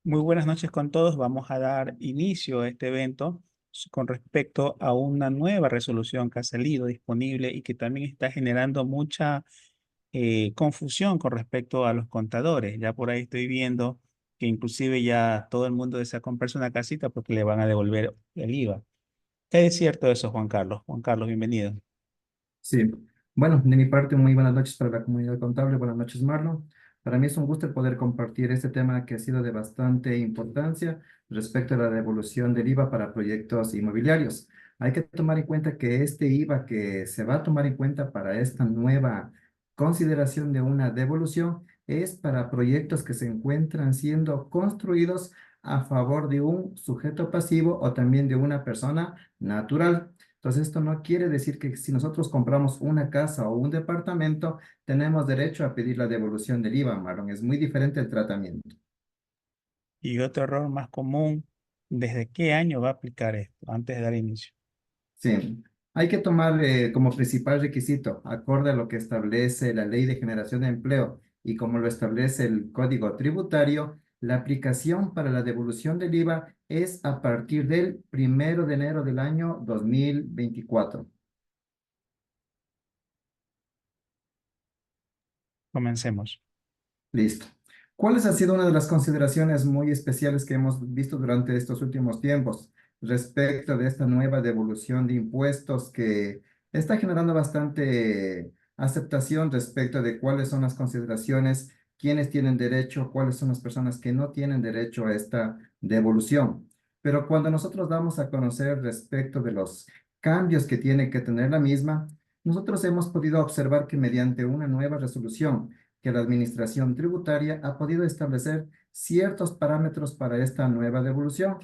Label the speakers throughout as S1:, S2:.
S1: Muy buenas noches con todos. Vamos a dar inicio a este evento con respecto a una nueva resolución que ha salido disponible y que también está generando mucha confusión con respecto a los contadores. Ya por ahí estoy viendo que inclusive ya todo el mundo desea comprarse una casita porque le van a devolver el IVA. ¿Qué es cierto eso, Juan Carlos? Juan Carlos, bienvenido.
S2: Sí, bueno, de mi parte, muy buenas noches para la comunidad contable, buenas noches, Marlon. Para mí es un gusto el poder compartir este tema que ha sido de bastante importancia respecto a la devolución del IVA para proyectos inmobiliarios. Hay que tomar en cuenta que este IVA que se va a tomar en cuenta para esta nueva consideración de una devolución es para proyectos que se encuentran siendo construidos a favor de un sujeto pasivo o también de una persona natural. Entonces, esto no quiere decir que si nosotros compramos una casa o un departamento, tenemos derecho a pedir la devolución del IVA, Marlon. Es muy diferente el tratamiento.
S1: Y otro error más común, ¿desde qué año va a aplicar esto? Antes de dar inicio.
S2: Sí, hay que tomar como principal requisito, acorde a lo que establece la Ley de Generación de Empleo y como lo establece el Código Tributario, la aplicación para la devolución del IVA es a partir del 1 de enero del año 2024.
S1: Comencemos.
S2: Listo. ¿Cuáles han sido una de las consideraciones muy especiales que hemos visto durante estos últimos tiempos respecto de esta nueva devolución de impuestos que está generando bastante aceptación respecto de cuáles son las consideraciones, quiénes tienen derecho, cuáles son las personas que no tienen derecho a esta devolución? Pero cuando nosotros damos a conocer respecto de los cambios que tiene que tener la misma, nosotros hemos podido observar que mediante una nueva resolución, que la Administración Tributaria ha podido establecer ciertos parámetros para esta nueva devolución.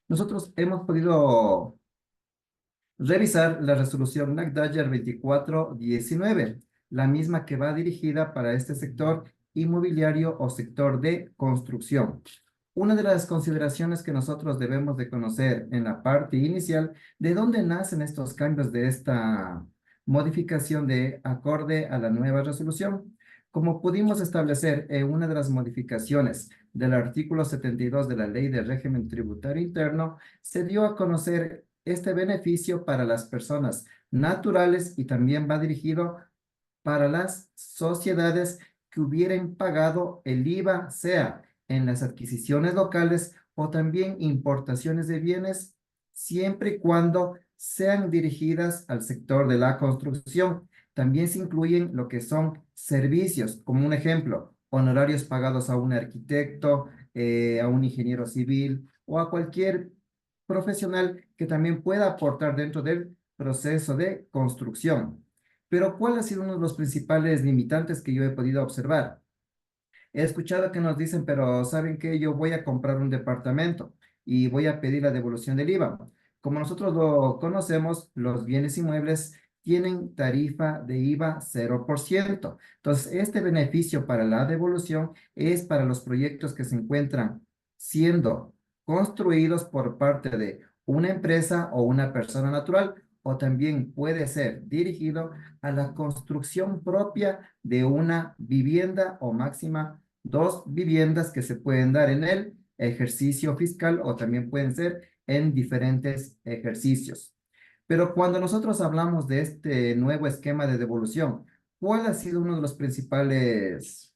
S2: Nosotros hemos podido revisar la resolución NACDAYER 2419, la misma que va dirigida para este sector inmobiliario o sector de construcción. Una de las consideraciones que nosotros debemos de conocer en la parte inicial, ¿de dónde nacen estos cambios de esta modificación de acorde a la nueva resolución? Como pudimos establecer en una de las modificaciones del artículo 72 de la Ley de Régimen Tributario Interno, se dio a conocer este beneficio para las personas naturales y también va dirigido para las sociedades que hubieran pagado el IVA, sea en las adquisiciones locales o también importaciones de bienes, siempre y cuando sean dirigidas al sector de la construcción. También se incluyen lo que son servicios, como un ejemplo, honorarios pagados a un arquitecto, a un ingeniero civil o a cualquier profesional que también pueda aportar dentro del proceso de construcción. Pero ¿cuál ha sido uno de los principales limitantes que yo he podido observar? He escuchado que nos dicen, pero ¿saben qué? Yo voy a comprar un departamento y voy a pedir la devolución del IVA. Como nosotros lo conocemos, los bienes inmuebles tienen tarifa de IVA 0%. Entonces, este beneficio para la devolución es para los proyectos que se encuentran siendo construidos por parte de una empresa o una persona natural, o también puede ser dirigido a la construcción propia de una vivienda o máxima dos viviendas que se pueden dar en el ejercicio fiscal o también pueden ser en diferentes ejercicios. Pero cuando nosotros hablamos de este nuevo esquema de devolución, ¿cuál ha sido uno de los principales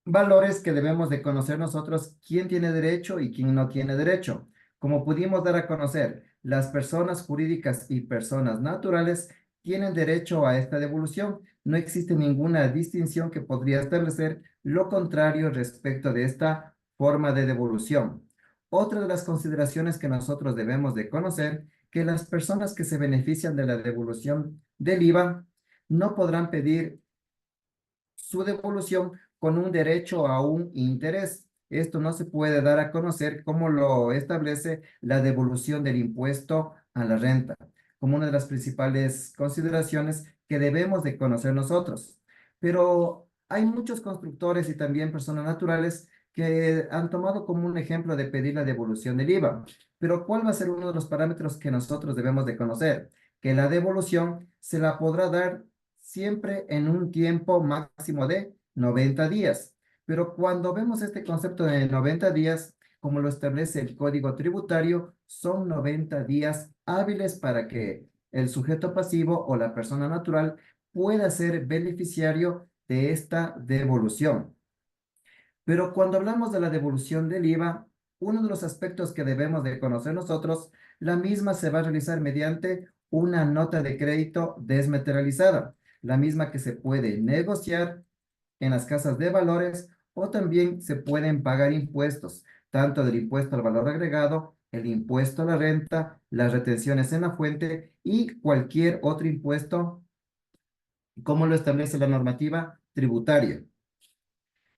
S2: valores que debemos de conocer nosotros? ¿Quién tiene derecho y quién no tiene derecho? Como pudimos dar a conocer, las personas jurídicas y personas naturales tienen derecho a esta devolución. No existe ninguna distinción que podría establecer lo contrario respecto de esta forma de devolución. Otra de las consideraciones que nosotros debemos de conocer, que las personas que se benefician de la devolución del IVA no podrán pedir su devolución con un derecho a un interés. Esto no se puede dar a conocer como lo establece la devolución del impuesto a la renta, como una de las principales consideraciones que debemos de conocer nosotros. Pero hay muchos constructores y también personas naturales que han tomado como un ejemplo de pedir la devolución del IVA. Pero ¿cuál va a ser uno de los parámetros que nosotros debemos de conocer? Que la devolución se la podrá dar siempre en un tiempo máximo de 90 días. Pero cuando vemos este concepto de 90 días, como lo establece el Código Tributario, son 90 días hábiles para que el sujeto pasivo o la persona natural pueda ser beneficiario de esta devolución. Pero cuando hablamos de la devolución del IVA, uno de los aspectos que debemos de conocer nosotros, la misma se va a realizar mediante una nota de crédito desmaterializada, la misma que se puede negociar en las casas de valores o también se pueden pagar impuestos, tanto del impuesto al valor agregado, el impuesto a la renta, las retenciones en la fuente y cualquier otro impuesto, como lo establece la normativa tributaria.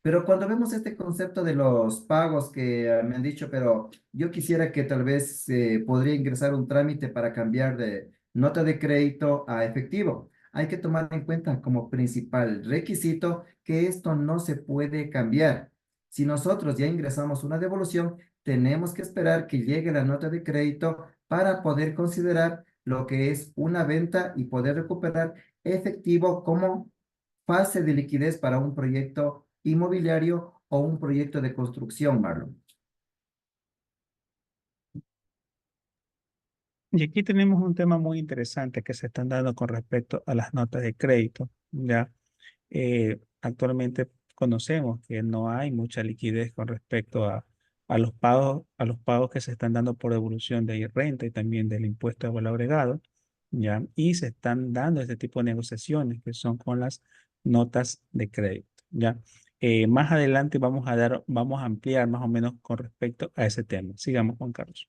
S2: Pero cuando vemos este concepto de los pagos que me han dicho, pero yo quisiera que tal vez podría ingresar un trámite para cambiar de nota de crédito a efectivo. Hay que tomar en cuenta como principal requisito que esto no se puede cambiar. Si nosotros ya ingresamos una devolución, tenemos que esperar que llegue la nota de crédito para poder considerar lo que es una venta y poder recuperar efectivo como fase de liquidez para un proyecto inmobiliario o un proyecto de construcción, Marlon.
S1: Y aquí tenemos un tema muy interesante que se están dando con respecto a las notas de crédito. Ya actualmente conocemos que no hay mucha liquidez con respecto a los pagos que se están dando por devolución de renta y también del impuesto de valor agregado. Ya, y se están dando este tipo de negociaciones que son con las notas de crédito. Ya, más adelante vamos a ampliar más o menos con respecto a ese tema. Sigamos, Juan Carlos.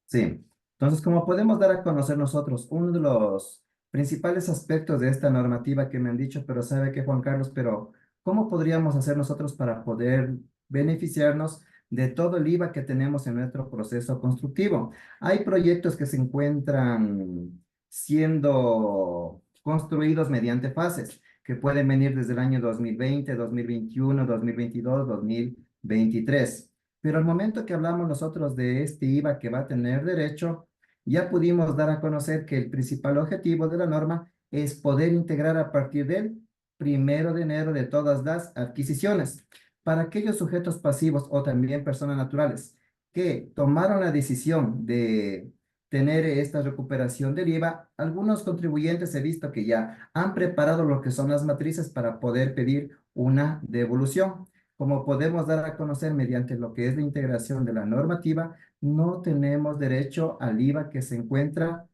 S2: Sí. Entonces, como podemos dar a conocer nosotros, uno de los principales aspectos de esta normativa que me han dicho, pero sabe que Juan Carlos, pero ¿cómo podríamos hacer nosotros para poder beneficiarnos de todo el IVA que tenemos en nuestro proceso constructivo? Hay proyectos que se encuentran siendo construidos mediante fases, que pueden venir desde el año 2020, 2021, 2022, 2023. Pero al momento que hablamos nosotros de este IVA que va a tener derecho, ya pudimos dar a conocer que el principal objetivo de la norma es poder integrar a partir del 1 de enero de todas las adquisiciones. Para aquellos sujetos pasivos o también personas naturales que tomaron la decisión de tener esta recuperación del IVA, algunos contribuyentes he visto que ya han preparado lo que son las matrices para poder pedir una devolución. Como podemos dar a conocer mediante lo que es la integración de la normativa, no tenemos derecho al IVA que se encuentra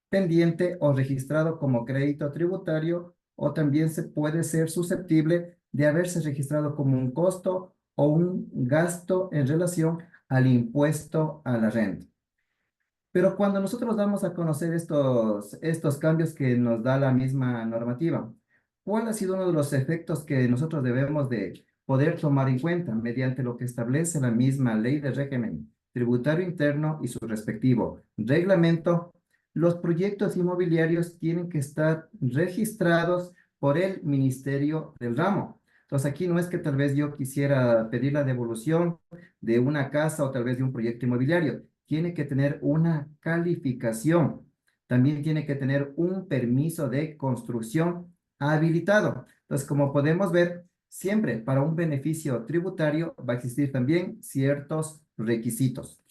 S2: pendiente o registrado como crédito tributario, o también se puede ser susceptible de haberse registrado como un costo o un gasto en relación al impuesto a la renta. Pero cuando nosotros damos a conocer estos cambios que nos da la misma normativa, ¿cuál ha sido uno de los efectos que nosotros debemos de poder tomar en cuenta mediante lo que establece la misma ley de régimen tributario interno y su respectivo reglamento? Los proyectos inmobiliarios tienen que estar registrados por el Ministerio del Ramo. Entonces aquí no es que tal vez yo quisiera pedir la devolución de una casa o tal vez de un proyecto inmobiliario, tiene que tener una calificación, también tiene que tener un permiso de construcción habilitado. Entonces, como podemos ver, siempre para un beneficio tributario va a existir también ciertos requisitos.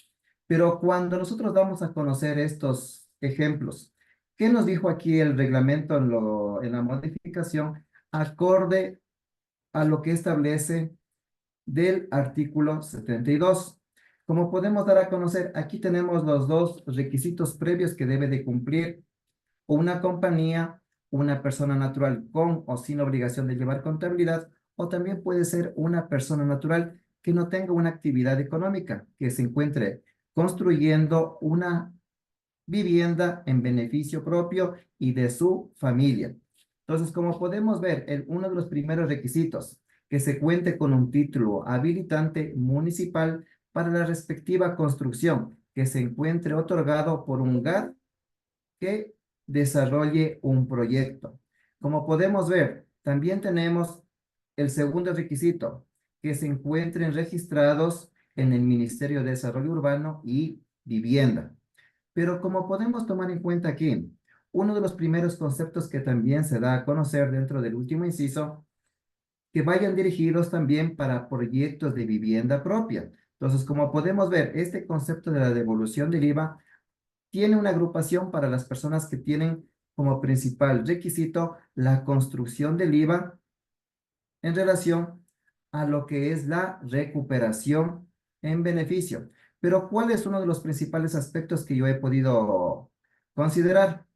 S2: Pero cuando nosotros damos a conocer estos ejemplos, ¿qué nos dijo aquí el reglamento en la modificación acorde a lo que establece del artículo 72? Como podemos dar a conocer, aquí tenemos los dos requisitos previos que debe de cumplir una compañía, una persona natural con o sin obligación de llevar contabilidad, o también puede ser una persona natural que no tenga una actividad económica, que se encuentre construyendo una vivienda en beneficio propio y de su familia. Entonces, como podemos ver, uno de los primeros requisitos, que se cuente con un título habilitante municipal para la respectiva construcción, que se encuentre otorgado por un GAD que desarrolle un proyecto. Como podemos ver, también tenemos el segundo requisito, que se encuentren registrados en el Ministerio de Desarrollo Urbano y Vivienda. Pero como podemos tomar en cuenta aquí, uno de los primeros conceptos que también se da a conocer dentro del último inciso que vayan dirigidos también para proyectos de vivienda propia. Entonces, como podemos ver, este concepto de la devolución del IVA tiene una agrupación para las personas que tienen como principal requisito la construcción del IVA en relación a lo que es la recuperación en beneficio. Pero, ¿cuál es uno de los principales aspectos que yo he podido considerar?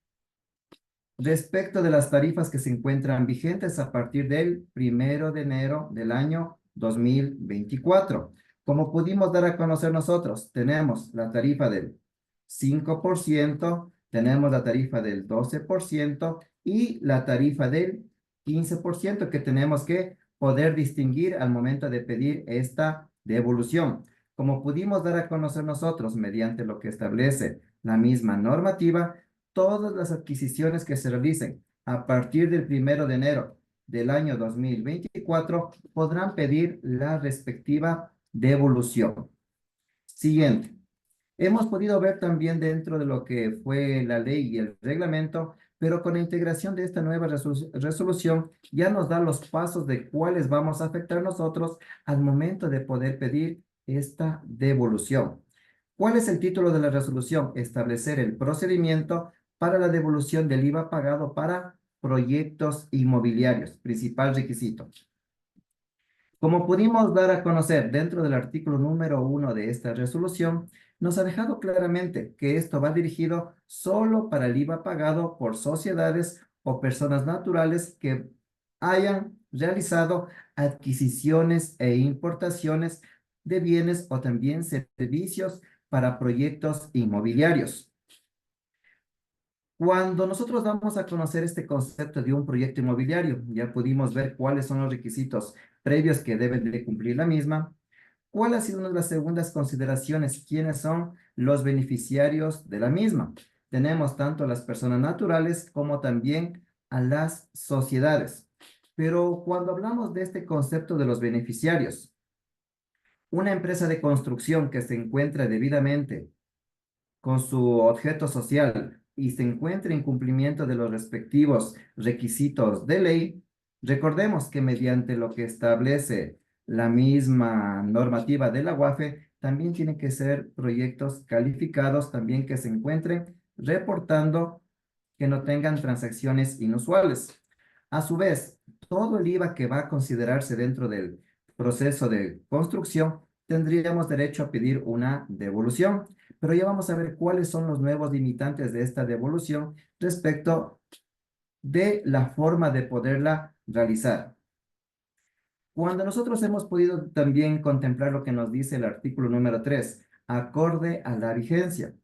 S2: Respecto de las tarifas que se encuentran vigentes a partir del 1 de enero del año 2024. Como pudimos dar a conocer nosotros, tenemos la tarifa del 5%, tenemos la tarifa del 12% y la tarifa del 15% que tenemos que poder distinguir al momento de pedir esta devolución. Como pudimos dar a conocer nosotros mediante lo que establece la misma normativa, todas las adquisiciones que se realicen a partir del 1 de enero del año 2024 podrán pedir la respectiva devolución. Siguiente. Hemos podido ver también dentro de lo que fue la ley y el reglamento, pero con la integración de esta nueva resolución ya nos da los pasos de cuáles vamos a afectar nosotros al momento de poder pedir esta devolución. ¿Cuál es el título de la resolución? Establecer el procedimiento para la devolución del IVA pagado para proyectos inmobiliarios, principal requisito. Como pudimos dar a conocer dentro del artículo número 1 de esta resolución, nos ha dejado claramente que esto va dirigido solo para el IVA pagado por sociedades o personas naturales que hayan realizado adquisiciones e importaciones de bienes o también servicios para proyectos inmobiliarios. Cuando nosotros damos a conocer este concepto de un proyecto inmobiliario, ya pudimos ver cuáles son los requisitos previos que deben de cumplir la misma. ¿Cuál ha sido una de las segundas consideraciones? ¿Quiénes son los beneficiarios de la misma? Tenemos tanto a las personas naturales como también a las sociedades. Pero cuando hablamos de este concepto de los beneficiarios, una empresa de construcción que se encuentra debidamente con su objeto social y se encuentre en cumplimiento de los respectivos requisitos de ley, recordemos que mediante lo que establece la misma normativa de la UAFE, también tienen que ser proyectos calificados, también que se encuentren reportando que no tengan transacciones inusuales. A su vez, todo el IVA que va a considerarse dentro del proceso de construcción, tendríamos derecho a pedir una devolución, pero ya vamos a ver cuáles son los nuevos limitantes de esta devolución respecto de la forma de poderla realizar. Cuando nosotros hemos podido también contemplar lo que nos dice el artículo número 3, acorde a la vigencia,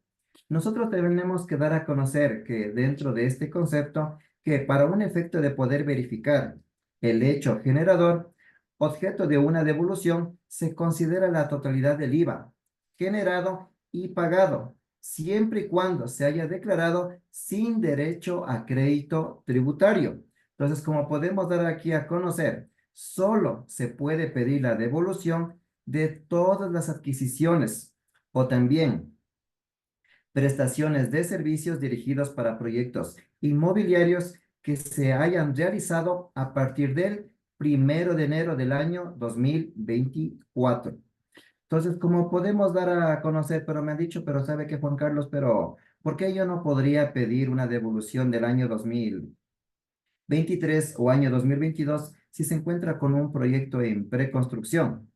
S2: nosotros tenemos que dar a conocer que dentro de este concepto, que para un efecto de poder verificar el hecho generador, objeto de una devolución, se considera la totalidad del IVA generado y pagado, siempre y cuando se haya declarado sin derecho a crédito tributario. Entonces, como podemos dar aquí a conocer, solo se puede pedir la devolución de todas las adquisiciones o también prestaciones de servicios dirigidos para proyectos inmobiliarios que se hayan realizado a partir del 1 de enero del año 2024. Entonces, como podemos dar a conocer, pero me han dicho, pero sabe que Juan Carlos, pero ¿por qué yo no podría pedir una devolución del año 2023 o año 2022 si se encuentra con un proyecto en preconstrucción?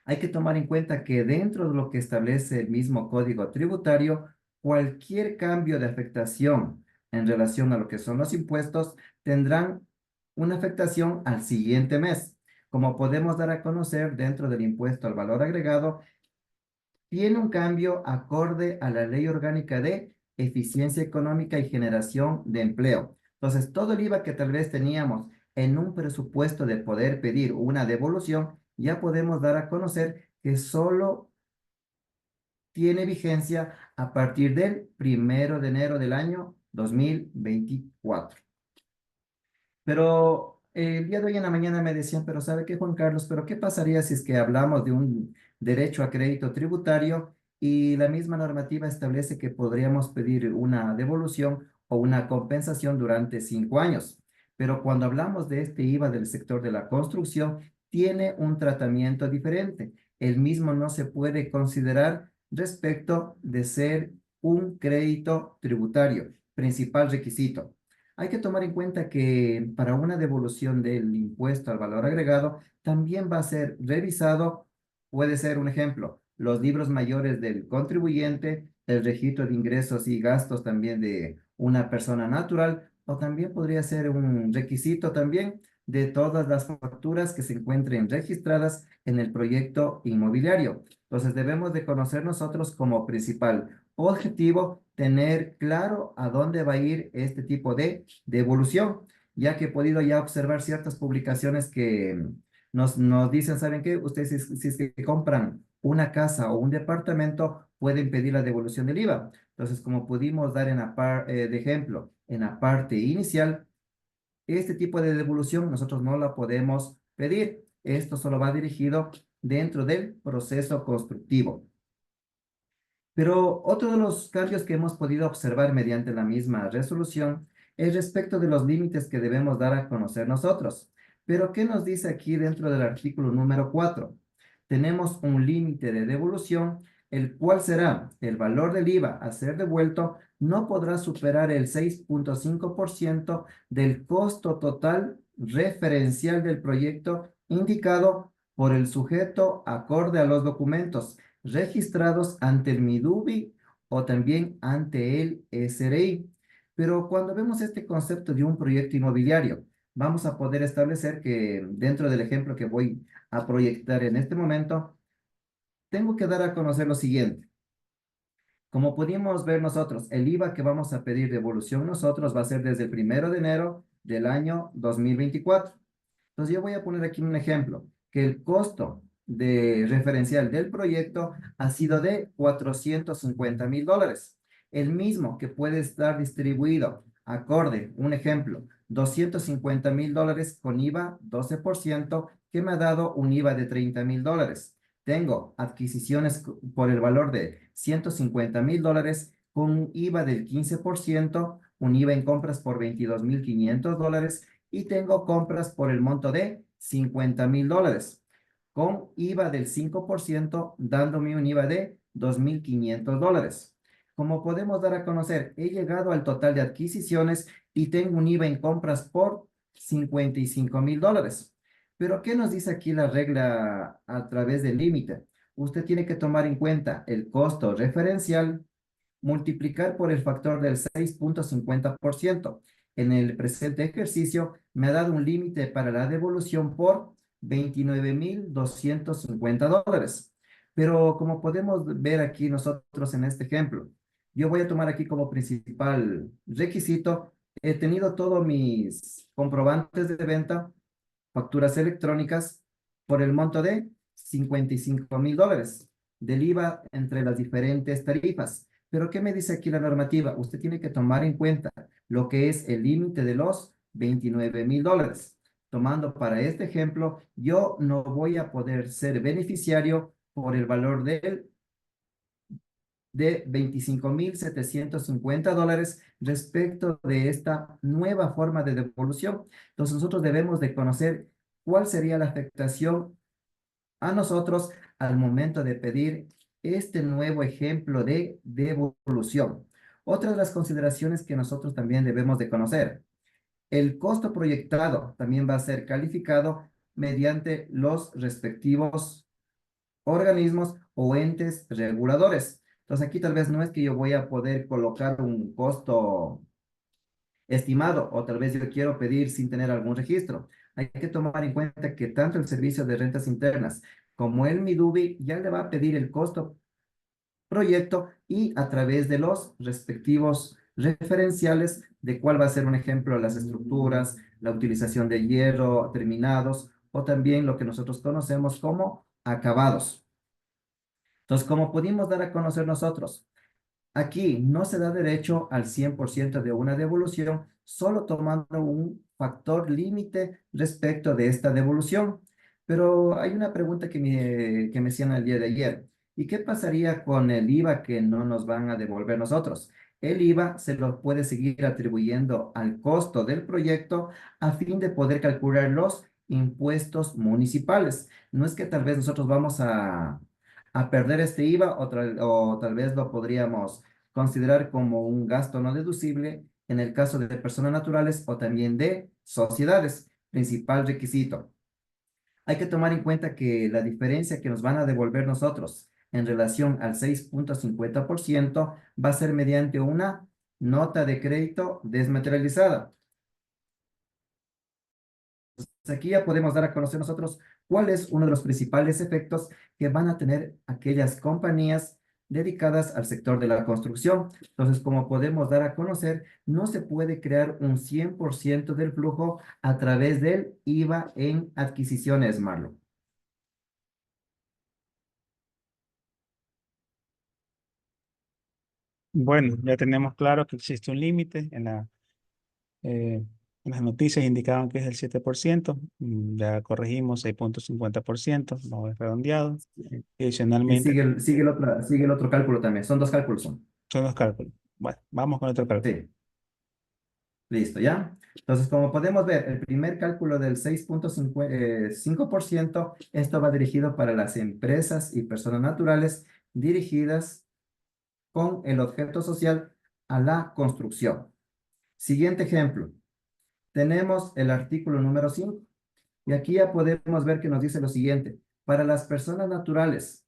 S2: Hay que tomar en cuenta que dentro de lo que establece el mismo código tributario, cualquier cambio de afectación en relación a lo que son los impuestos tendrán una afectación al siguiente mes. Como podemos dar a conocer dentro del impuesto al valor agregado, tiene un cambio acorde a la Ley Orgánica de Eficiencia Económica y Generación de Empleo. Entonces, todo el IVA que tal vez teníamos en un presupuesto de poder pedir una devolución, ya podemos dar a conocer que solo tiene vigencia a partir del 1 de enero del año 2024. Pero el día de hoy en la mañana me decían, pero ¿sabe qué, Juan Carlos? ¿Pero qué pasaría si es que hablamos de un derecho a crédito tributario y la misma normativa establece que podríamos pedir una devolución o una compensación durante 5 años? Pero cuando hablamos de este IVA del sector de la construcción, tiene un tratamiento diferente. El mismo no se puede considerar respecto de ser un crédito tributario, principal requisito. Hay que tomar en cuenta que para una devolución del impuesto al valor agregado, también va a ser revisado, puede ser un ejemplo, los libros mayores del contribuyente, el registro de ingresos y gastos también de una persona natural, o también podría ser un requisito también de todas las facturas que se encuentren registradas en el proyecto inmobiliario. Entonces debemos de conocer nosotros como principal objetivo tener claro a dónde va a ir este tipo de devolución, ya que he podido ya observar ciertas publicaciones que nos dicen, ¿saben qué? Ustedes si es que compran una casa o un departamento, pueden pedir la devolución del IVA. Entonces, como pudimos dar de ejemplo, en la parte inicial, este tipo de devolución nosotros no la podemos pedir. Esto solo va dirigido dentro del proceso constructivo. Pero otro de los cambios que hemos podido observar mediante la misma resolución es respecto de los límites que debemos dar a conocer nosotros. Pero, ¿qué nos dice aquí dentro del artículo número 4? Tenemos un límite de devolución, el cual será el valor del IVA a ser devuelto no podrá superar el 6,5% del costo total referencial del proyecto indicado por el sujeto acorde a los documentos registrados ante el MIDUBI o también ante el SRI. Pero cuando vemos este concepto de un proyecto inmobiliario, vamos a poder establecer que dentro del ejemplo que voy a proyectar en este momento, tengo que dar a conocer lo siguiente. Como pudimos ver nosotros, el IVA que vamos a pedir de evolución nosotros va a ser desde el 1 de enero del año 2024. Entonces yo voy a poner aquí un ejemplo, que el costo de referencial del proyecto ha sido de $450,000. El mismo que puede estar distribuido acorde, un ejemplo, $250,000 con IVA 12%, que me ha dado un IVA de $30,000. Tengo adquisiciones por el valor de $150,000 con un IVA del 15%, un IVA en compras por $22,500 y tengo compras por el monto de $50,000 con IVA del 5%, dándome un IVA de $2,500. Como podemos dar a conocer, he llegado al total de adquisiciones y tengo un IVA en compras por $55,000. Pero, ¿qué nos dice aquí la regla a través del límite? Usted tiene que tomar en cuenta el costo referencial, multiplicar por el factor del 6,50%. En el presente ejercicio me ha dado un límite para la devolución por $29,250. Pero como podemos ver aquí nosotros en este ejemplo, yo voy a tomar aquí como principal requisito, he tenido todos mis comprobantes de venta, facturas electrónicas por el monto de $55,000 del IVA entre las diferentes tarifas. Pero, ¿qué me dice aquí la normativa? Usted tiene que tomar en cuenta lo que es el límite de los $29,000. Tomando para este ejemplo, yo no voy a poder ser beneficiario por el valor de $25,750 respecto de esta nueva forma de devolución. Entonces nosotros debemos de conocer cuál sería la afectación a nosotros al momento de pedir este nuevo ejemplo de devolución. Otra de las consideraciones que nosotros también debemos de conocer, el costo proyectado también va a ser calificado mediante los respectivos organismos o entes reguladores. Entonces aquí tal vez no es que yo voy a poder colocar un costo estimado o tal vez yo quiero pedir sin tener algún registro. Hay que tomar en cuenta que tanto el Servicio de Rentas Internas como el MIDUBI ya le va a pedir el costo proyecto y a través de los respectivos referenciales de cuál va a ser un ejemplo, las estructuras, la utilización de hierro, terminados o también lo que nosotros conocemos como acabados. Entonces, como pudimos dar a conocer nosotros, aquí no se da derecho al 100% de una devolución, solo tomando un factor límite respecto de esta devolución. Pero hay una pregunta que me hacían el día de ayer. ¿Y qué pasaría con el IVA que no nos van a devolver nosotros? el IVA se lo puede seguir atribuyendo al costo del proyecto a fin de poder calcular los impuestos municipales. No es que tal vez nosotros vamos a perder este IVA o tal vez lo podríamos considerar como un gasto no deducible en el caso de personas naturales o también de sociedades. Principal requisito. Hay que tomar en cuenta que la diferencia que nos van a devolver nosotros en relación al 6,50% va a ser mediante una nota de crédito desmaterializada. Aquí ya podemos dar a conocer nosotros cuál es uno de los principales efectos que van a tener aquellas compañías dedicadas al sector de la construcción. Entonces, como podemos dar a conocer, no se puede crear un 100% del flujo a través del IVA en adquisiciones, Marlon.
S1: Bueno, ya tenemos claro que existe un límite. En las noticias indicaban que es el 7%. Ya corregimos 6,50%, no es redondeado.
S2: Y
S1: Adicionalmente,
S2: sigue el otro cálculo también. Son dos cálculos. Son.
S1: son los cálculos. Bueno, vamos con otro cálculo.
S2: Sí, listo, ¿ya? Entonces, como podemos ver, el primer cálculo del 6,5%, esto va dirigido para las empresas y personas naturales dirigidas con el objeto social a la construcción. Siguiente ejemplo. Tenemos el artículo número 5. Y aquí ya podemos ver que nos dice lo siguiente. Para las personas naturales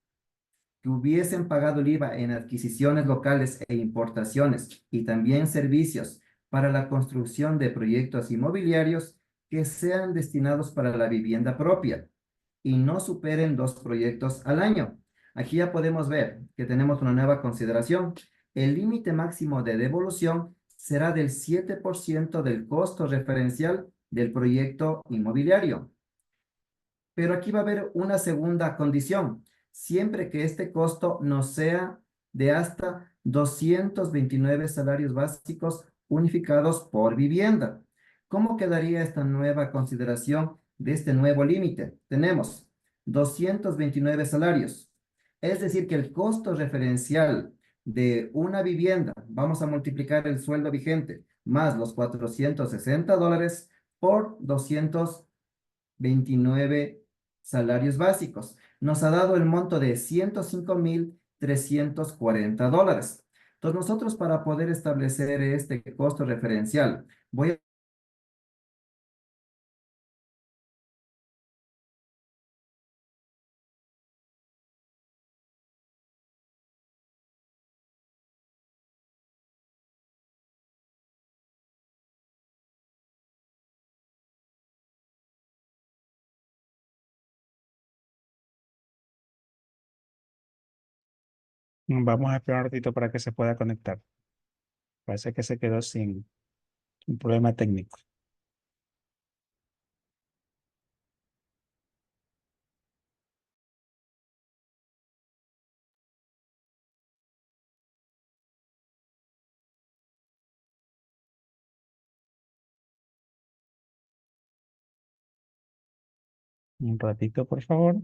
S2: que hubiesen pagado el IVA en adquisiciones locales e importaciones y también servicios para la construcción de proyectos inmobiliarios que sean destinados para la vivienda propia y no superen 2 proyectos al año. Aquí ya podemos ver que tenemos una nueva consideración. El límite máximo de devolución será del 7% del costo referencial del proyecto inmobiliario. Pero aquí va a haber una segunda condición, siempre que este costo no sea de hasta 229 salarios básicos unificados por vivienda. ¿Cómo quedaría esta nueva consideración de este nuevo límite? Tenemos 229 salarios, es decir, que el costo referencial de una vivienda, vamos a multiplicar el sueldo vigente más los $460 por 229 salarios básicos. Nos ha dado el monto de $105,340. Entonces, nosotros para poder establecer este costo referencial, voy a
S1: Vamos a esperar un ratito para que se pueda conectar. Parece que se quedó sin un problema técnico. Un ratito, por favor.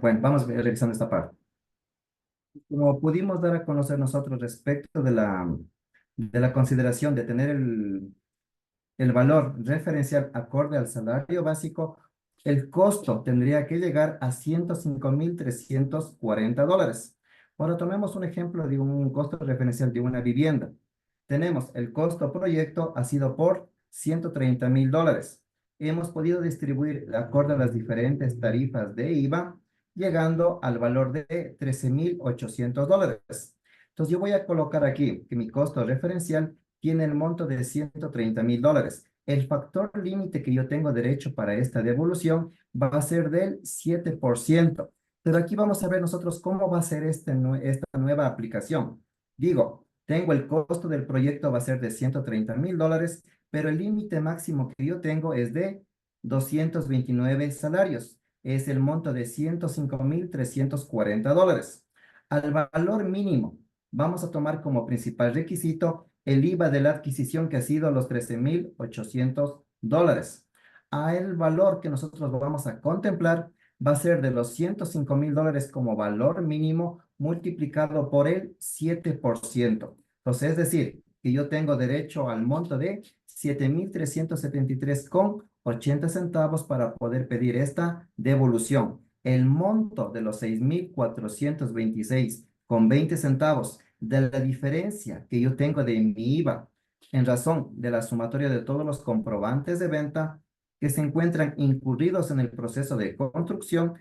S2: Bueno, vamos revisando esta parte. Como pudimos dar a conocer nosotros respecto de la consideración de tener el valor referencial acorde al salario básico, el costo tendría que llegar a $105,340. Ahora tomemos un ejemplo de un costo referencial de una vivienda. Tenemos el costo proyecto ha sido por $130,000. Hemos podido distribuir acorde a las diferentes tarifas de IVA, llegando al valor de $13,800. Entonces yo voy a colocar aquí que mi costo referencial tiene el monto de $130,000. El factor límite que yo tengo derecho para esta devolución va a ser del 7%. Pero aquí vamos a ver nosotros cómo va a ser esta nueva aplicación. Digo, tengo el costo del proyecto va a ser de $130,000, pero el límite máximo que yo tengo es de 229 salarios. Es el monto de $105,340. Al valor mínimo, vamos a tomar como principal requisito el IVA de la adquisición que ha sido los $13,800. A el valor que nosotros vamos a contemplar va a ser de los $105,000 como valor mínimo multiplicado por el 7%. Entonces, es decir, que yo tengo derecho al monto de 7,373,80 para poder pedir esta devolución. El monto de los 6,426,20 de la diferencia que yo tengo de mi IVA en razón de la sumatoria de todos los comprobantes de venta que se encuentran incurridos en el proceso de construcción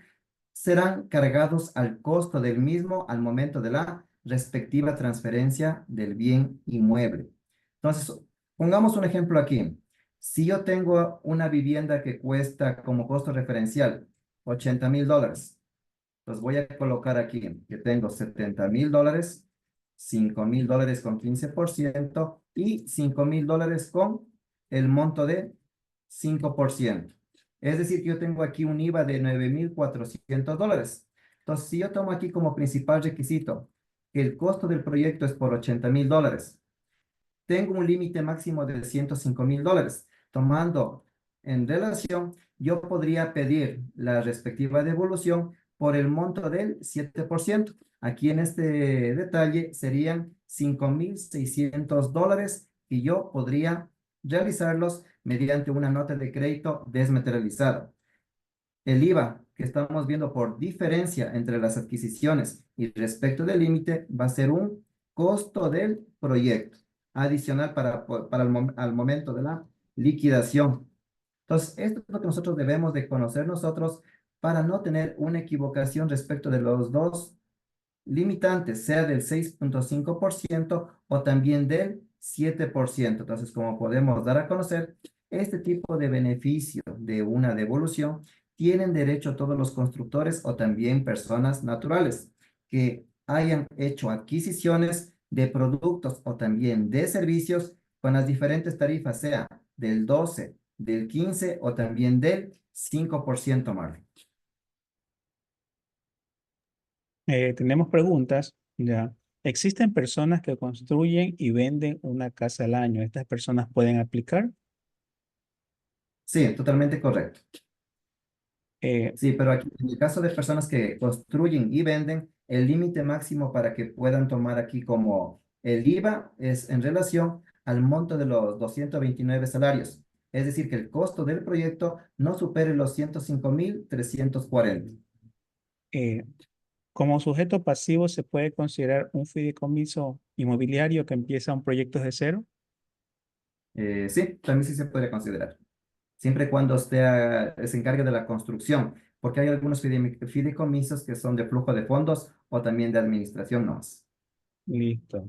S2: serán cargados al costo del mismo al momento de la respectiva transferencia del bien inmueble. Entonces, pongamos un ejemplo aquí. Si yo tengo una vivienda que cuesta como costo referencial $80,000, pues voy a colocar aquí que tengo $70,000, $5,000 con 15% y $5,000 con el monto de 5%. Es decir, que yo tengo aquí un IVA de $9,400. Entonces, si yo tomo aquí como principal requisito que el costo del proyecto es por $80,000, tengo un límite máximo de $105,000. Tomando en relación, yo podría pedir la respectiva devolución por el monto del 7%. Aquí en este detalle serían $5,600 y yo podría realizarlos mediante una nota de crédito desmaterializada. El IVA que estamos viendo por diferencia entre las adquisiciones y respecto del límite va a ser un costo del proyecto adicional para al momento de la liquidación. Entonces, esto es lo que nosotros debemos de conocer nosotros para no tener una equivocación respecto de los dos limitantes, sea del 6,5% o también del 7%. Entonces, como podemos dar a conocer, este tipo de beneficio de una devolución tienen derecho todos los constructores o también personas naturales que hayan hecho adquisiciones de productos o también de servicios con las diferentes tarifas, sea del 12, del 15 o también del 5%, Marlon.
S1: Tenemos preguntas, ya. ¿Existen personas que construyen y venden una casa al año? ¿Estas personas pueden aplicar?
S2: Sí, totalmente correcto.
S1: Eh,
S2: Sí, pero aquí en el caso de personas que construyen y venden, el límite máximo para que puedan tomar aquí como el IVA es en relación al monto de los 229 salarios. Es decir, que el costo del proyecto no supere los 105,340.
S1: eh, Como sujeto pasivo se puede considerar un fideicomiso inmobiliario que empieza un proyecto de cero.
S2: Sí, también sí se puede considerar, siempre y cuando se encargue de la construcción, porque hay algunos fideicomisos que son de flujo de fondos o también de administración no.
S1: Listo.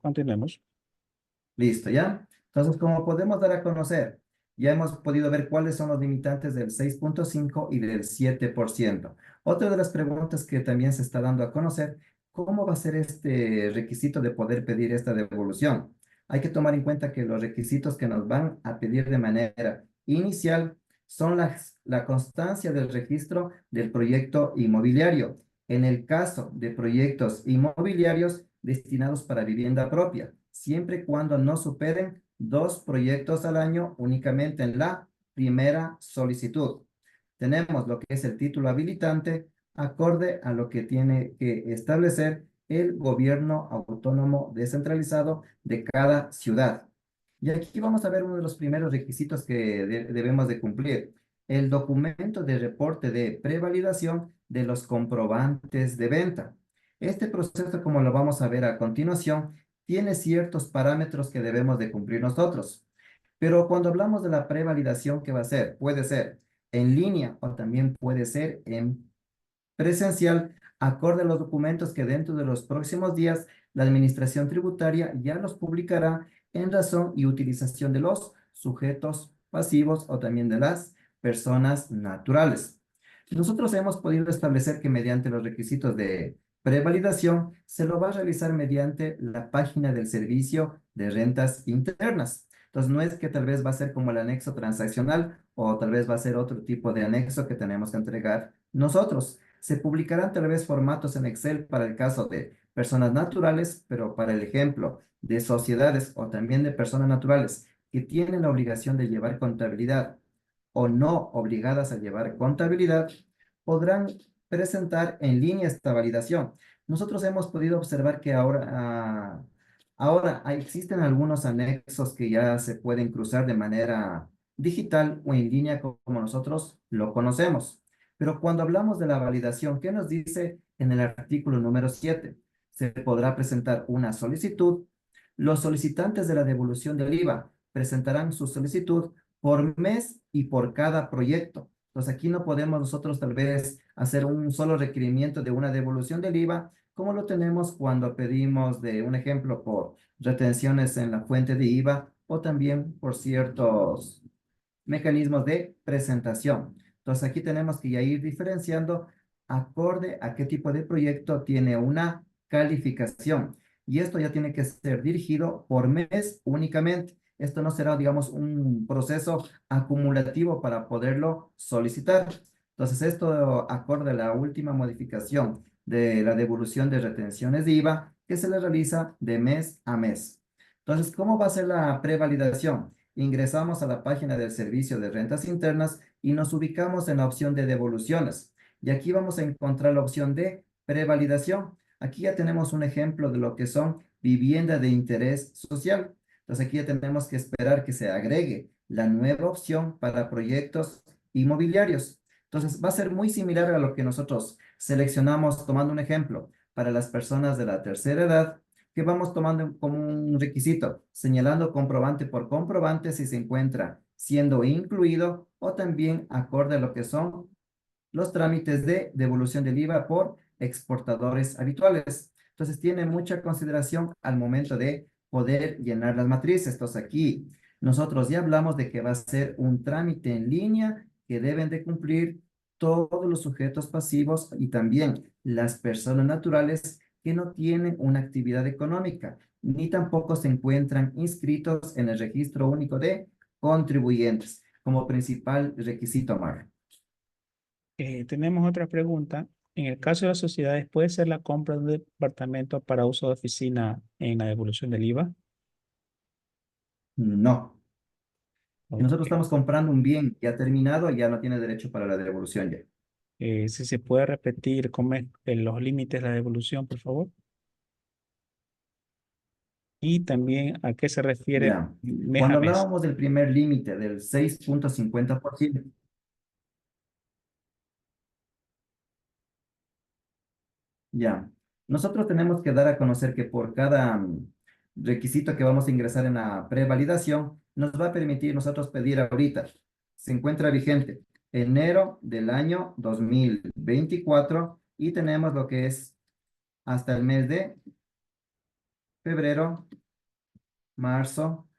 S1: Continuemos.
S2: Listo, ¿ya? Entonces, como podemos dar a conocer, ya hemos podido ver cuáles son los limitantes del 6,5 y del 7%. Otra de las preguntas que también se está dando a conocer, ¿cómo va a ser este requisito de poder pedir esta devolución? Hay que tomar en cuenta que los requisitos que nos van a pedir de manera inicial son la constancia del registro del proyecto inmobiliario. En el caso de proyectos inmobiliarios destinados para vivienda propia, siempre y cuando no superen 2 proyectos al año únicamente en la primera solicitud. Tenemos lo que es el título habilitante, acorde a lo que tiene que establecer el gobierno autónomo descentralizado de cada ciudad. Y aquí vamos a ver uno de los primeros requisitos que debemos de cumplir: el documento de reporte de prevalidación de los comprobantes de venta. Este proceso, como lo vamos a ver a continuación, tiene ciertos parámetros que debemos de cumplir nosotros. Pero cuando hablamos de la prevalidación, ¿qué va a ser? Puede ser en línea o también puede ser en presencial, acorde a los documentos que dentro de los próximos días la Administración Tributaria ya los publicará en razón y utilización de los sujetos pasivos o también de las personas naturales. Nosotros hemos podido establecer que mediante los requisitos de prevalidación se lo va a realizar mediante la página del Servicio de Rentas Internas. Entonces, no es que tal vez va a ser como el anexo transaccional o tal vez va a ser otro tipo de anexo que tenemos que entregar nosotros, Se publicarán tal vez formatos en Excel para el caso de personas naturales, pero para el ejemplo de sociedades o también de personas naturales que tienen la obligación de llevar contabilidad o no obligadas a llevar contabilidad, podrán presentar en línea esta validación. Nosotros hemos podido observar que ahora existen algunos anexos que ya se pueden cruzar de manera digital o en línea como nosotros lo conocemos. Pero cuando hablamos de la validación, ¿qué nos dice en el artículo número 7? Se podrá presentar una solicitud. Los solicitantes de la devolución del IVA presentarán su solicitud por mes y por cada proyecto. Entonces aquí no podemos nosotros tal vez hacer un solo requerimiento de una devolución del IVA, como lo tenemos cuando pedimos de un ejemplo por retenciones en la fuente de IVA o también por ciertos mecanismos de presentación. Entonces aquí tenemos que ya ir diferenciando acorde a qué tipo de proyecto tiene una calificación. Y esto ya tiene que ser dirigido por mes únicamente. Esto no será, digamos, un proceso acumulativo para poderlo solicitar. Entonces, esto acorde a la última modificación de la devolución de retenciones de IVA que se le realiza de mes a mes. Entonces, ¿cómo va a ser la prevalidación? Ingresamos a la página del Servicio de Rentas Internas y nos ubicamos en la opción de devoluciones. Y aquí vamos a encontrar la opción de prevalidación. Aquí ya tenemos un ejemplo de lo que son vivienda de interés social. Entonces aquí ya tenemos que esperar que se agregue la nueva opción para proyectos inmobiliarios. Entonces va a ser muy similar a lo que nosotros seleccionamos tomando un ejemplo para las personas de la tercera edad que vamos tomando como un requisito, señalando comprobante por comprobante si se encuentra siendo incluido o también acorde a lo que son los trámites de devolución del IVA por exportadores habituales. Entonces, tiene mucha consideración al momento de poder llenar las matrices. Entonces, aquí nosotros ya hablamos de que va a ser un trámite en línea que deben de cumplir todos los sujetos pasivos y también las personas naturales que no tienen una actividad económica, ni tampoco se encuentran inscritos en el registro único de contribuyentes como principal requisito, Mar.
S1: Tenemos otra pregunta. En el caso de las sociedades, ¿puede ser la compra de un departamento para uso de oficina en la devolución del IVA?
S2: No. Si nosotros
S1: Ok.
S2: estamos comprando un bien ya terminado, ya no tiene derecho para la devolución ya.
S1: Si se puede repetir cómo es, los límites de la devolución, por favor. Y también a qué se refiere
S2: Ya.
S1: mes a
S2: Cuando
S1: mes.
S2: hablábamos del primer límite del 6,50%, ya. Nosotros tenemos que dar a conocer que por cada requisito que vamos a ingresar en la prevalidación, nos va a permitir nosotros pedir ahorita, se encuentra vigente enero del año 2024 y tenemos lo que es hasta el mes de febrero, marzo,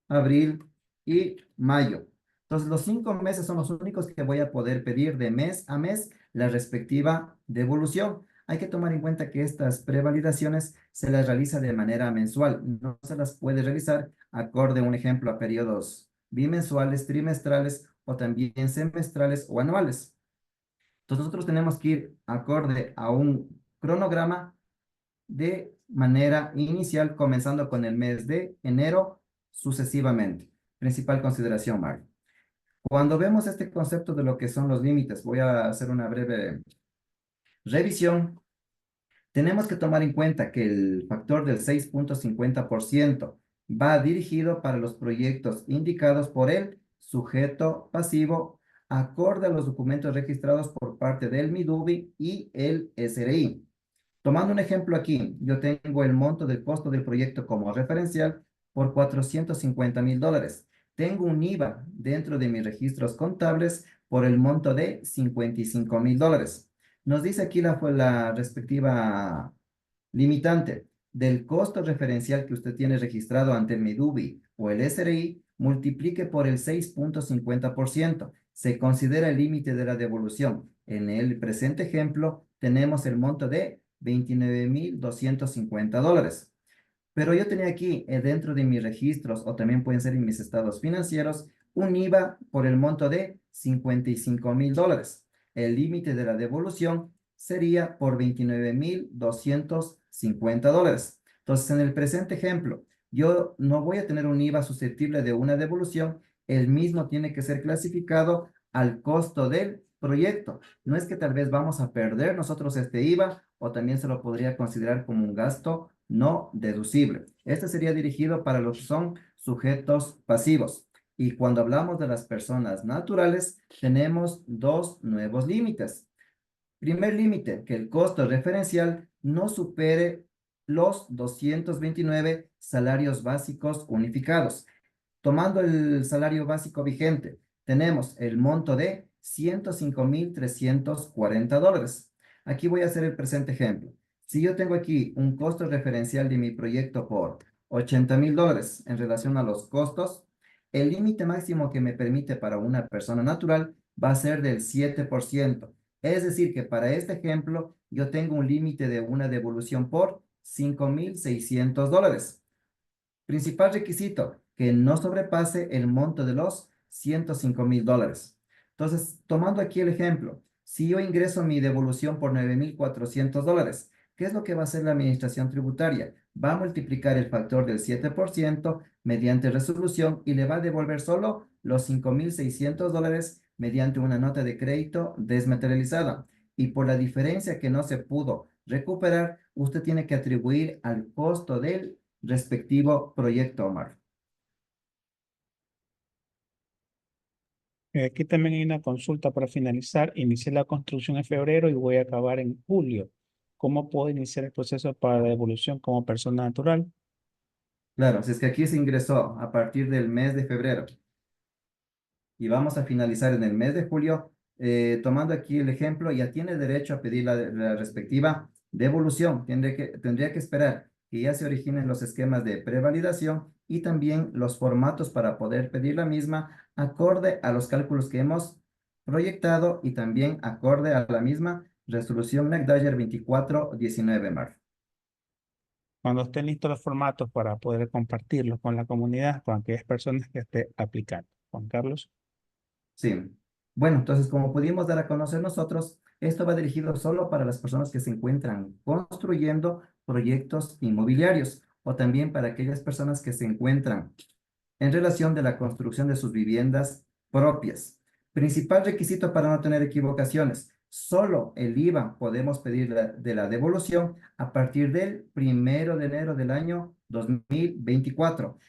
S2: abril y mayo. Entonces, los 5 meses son los únicos que voy a poder pedir de mes a mes la respectiva devolución. Hay que tomar en cuenta que estas prevalidaciones se las realiza de manera mensual. No se las puede realizar acorde, un ejemplo, a periodos bimensuales, trimestrales o también semestrales o anuales. Entonces, nosotros tenemos que ir acorde a un cronograma de manera inicial, comenzando con el mes de enero sucesivamente. Principal consideración, Mario. Cuando vemos este concepto de lo que son los límites, voy a hacer una breve revisión. Tenemos que tomar en cuenta que el factor del 6,50% va dirigido para los proyectos indicados por el sujeto pasivo acorde a los documentos registrados por parte del MIDUBI y el SRI. Tomando un ejemplo aquí, yo tengo el monto del costo del proyecto como referencial por $450,000. Tengo un IVA dentro de mis registros contables por el monto de $55,000. Nos dice aquí la respectiva limitante del costo referencial que usted tiene registrado ante el MEDUBI o el SRI, multiplique por el 6,50%. Se considera el límite de la devolución. En el presente ejemplo, tenemos el monto de $29,250. Pero yo tenía aquí, dentro de mis registros, o también pueden ser en mis estados financieros, un IVA por el monto de $55,000. el límite de la devolución sería por $29,250. Entonces, en el presente ejemplo, yo no voy a tener un IVA susceptible de una devolución, el mismo tiene que ser clasificado al costo del proyecto. No es que tal vez vamos a perder nosotros este IVA o también se lo podría considerar como un gasto no deducible. Este sería dirigido para los que son sujetos pasivos. Y cuando hablamos de las personas naturales, tenemos dos nuevos límites. Primer límite, que el costo referencial no supere los 229 salarios básicos unificados. Tomando el salario básico vigente, tenemos el monto de $105,340. Aquí voy a hacer el presente ejemplo. Si yo tengo aquí un costo referencial de mi proyecto por $80,000 en relación a los costos, el límite máximo que me permite para una persona natural va a ser del 7%. Es decir, que para este ejemplo yo tengo un límite de una devolución por $5,600. Principal requisito, que no sobrepase el monto de los $105,000. Entonces, tomando aquí el ejemplo, si yo ingreso mi devolución por $9,400, ¿qué es lo que va a hacer la administración tributaria? Va a multiplicar el factor del 7% mediante resolución y le va a devolver solo los $5,600 mediante una nota de crédito desmaterializada. Y por la diferencia que no se pudo recuperar, usted tiene que atribuir al costo del respectivo proyecto, Omar.
S1: Aquí también hay una consulta para finalizar. Inicié la construcción en febrero y voy a acabar en julio. ¿Cómo puedo iniciar el proceso para la devolución como persona natural?
S2: Claro, si es que aquí se ingresó a partir del mes de febrero y vamos a finalizar en el mes de julio, tomando aquí el ejemplo, ya tiene derecho a pedir la respectiva devolución. Tendría que esperar que ya se originen los esquemas de prevalidación y también los formatos para poder pedir la misma acorde a los cálculos que hemos proyectado y también acorde a la misma resolución NACDAYER 2419, Mar.
S1: Cuando estén listos los formatos para poder compartirlos con la comunidad, con aquellas personas que esté aplicando. Juan Carlos.
S2: Sí. Bueno, entonces, como pudimos dar a conocer nosotros, esto va dirigido solo para las personas que se encuentran construyendo proyectos inmobiliarios o también para aquellas personas que se encuentran en relación de la construcción de sus viviendas propias. Principal requisito para no tener equivocaciones. Solo el IVA podemos pedir de la devolución a partir del 1 de enero del año 2024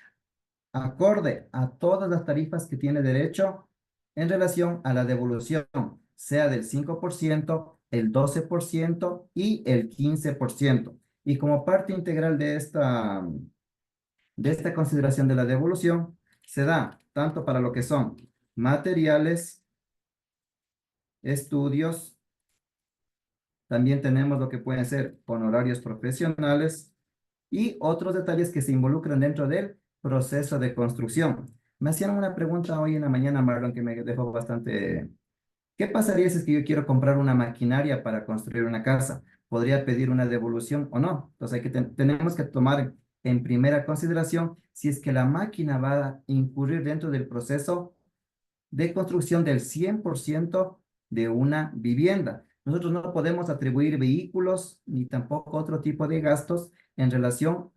S2: acorde a todas las tarifas que tiene derecho en relación a la devolución, sea del 5%, el 12% y el 15%. Y como parte integral de esta consideración de la devolución, se da tanto para lo que son materiales, estudios, también tenemos lo que pueden ser honorarios profesionales y otros detalles que se involucran dentro del proceso de construcción. Me hacían una pregunta hoy en la mañana, Marlon, que me dejó bastante. ¿Qué pasaría si es que yo quiero comprar una maquinaria para construir una casa? ¿Podría pedir una devolución o no? Entonces tenemos que tomar en primera consideración si es que la máquina va a incurrir dentro del proceso de construcción del 100% de una vivienda. Nosotros no podemos atribuir vehículos ni tampoco otro tipo de gastos en relación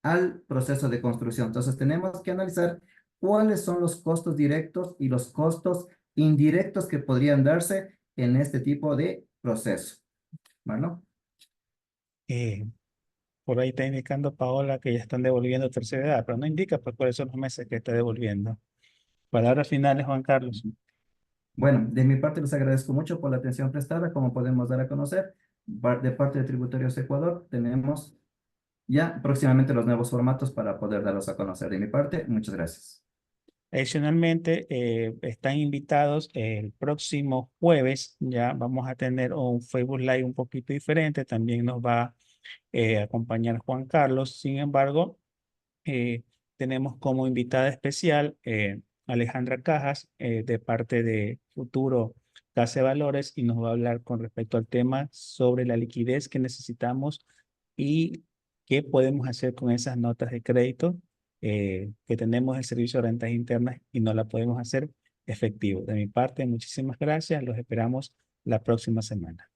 S2: al proceso de construcción. Entonces tenemos que analizar cuáles son los costos directos y los costos indirectos que podrían darse en este tipo de proceso. Bueno,
S1: Eh, por ahí está indicando Paola que ya están devolviendo tercera edad, pero no indica pues, cuáles son los meses que está devolviendo. Palabras finales, Juan Carlos.
S2: bueno, de mi parte les agradezco mucho por la atención prestada. Como podemos dar a conocer, de parte de Tributorios Ecuador, tenemos ya próximamente los nuevos formatos para poder darlos a conocer. De mi parte, muchas gracias.
S1: Adicionalmente, están invitados el próximo jueves, ya vamos a tener un Facebook Live un poquito diferente, también nos va a acompañar Juan Carlos, sin embargo, eh, tenemos como invitada especial Alejandra Cajas de parte de Futuro Casa de Valores y nos va a hablar con respecto al tema sobre la liquidez que necesitamos y qué podemos hacer con esas notas de crédito que tenemos el servicio de rentas internas y no la podemos hacer efectivo. De mi parte, muchísimas gracias. Los esperamos la próxima semana.